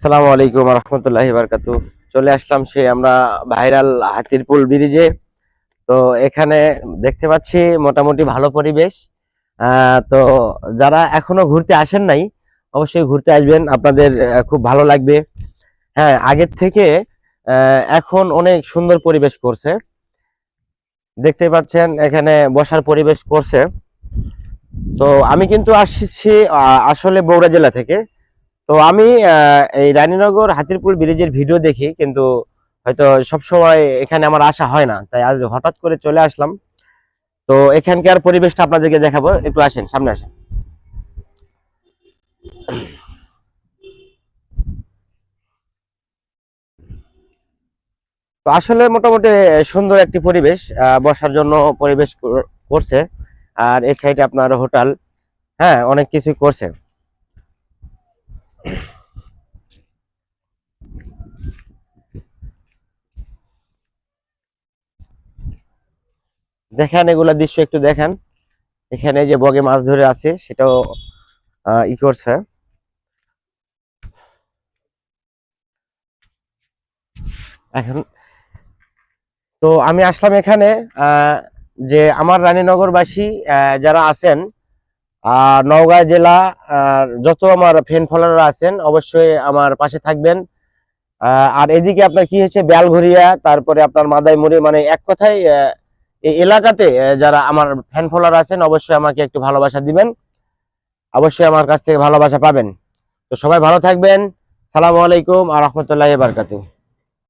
আসসালামু আলাইকুম রহমতুল্লাহি বারকাতু। চলে আসলাম আমরা ভাইরাল হাতিরপুল ব্রিজে। তো এখানে দেখতে পাচ্ছি মোটামুটি ভালো পরিবেশ। তো যারা এখনো ঘুরতে আসেন নাই অবশ্যই ঘুরতে আসবেন, আপনাদের খুব ভালো লাগবে। হ্যাঁ, আগের থেকে এখন অনেক সুন্দর পরিবেশ করছে। দেখতে পাচ্ছেন এখানে বসার পরিবেশ করছে। তো আমি কিন্তু আসছি আসলে বগুড়া জেলা থেকে। তো আমি এই রানীনগর হাতিরপুল ব্রিজের ভিডিও দেখি, কিন্তু হয়তো সব সময় এখানে আমার আসা হয় না, তাই আজ হঠাৎ করে চলে আসলাম। তো এখানকার পরিবেশটা আপনাদেরকে দেখাবো, একটু আসেন, সামনে আসেন। তো আসলে মোটামুটি সুন্দর একটি পরিবেশ, বসার জন্য পরিবেশ করছে। আর এই সাইডে আপনার হোটেল, হ্যাঁ অনেক কিছু করছে। দেখেন এগুলা দৃশ্য একটু দেখেন। এখানে যে বগে মাছ ধরে আছে সেটাও ই করছে। এখন তো আমি আসলাম এখানে, আহ, যে আমার রানীনগরবাসী যারা আছেন, নওগাঁ জেলা, যত আমার ফ্রেন্ড ফলোয়াররা আছেন অবশ্যই আমার পাশে থাকবেন। আর এদিকে আপনার কি হচ্ছে বেলঘরিয়া, তারপরে আপনার মাদাইমুড়ি, মানে এক কথায় এই এলাকাতে যারা আমার ফ্যান ফলোয়ার আছেন অবশ্যই আমাকে একটু ভালোবাসা দিবেন, অবশ্যই আমার কাছ থেকে ভালোবাসা পাবেন। তো সবাই ভালো থাকবেন। সালামু আলাইকুম আর রহমতুল্লাহি বারকাতুহু।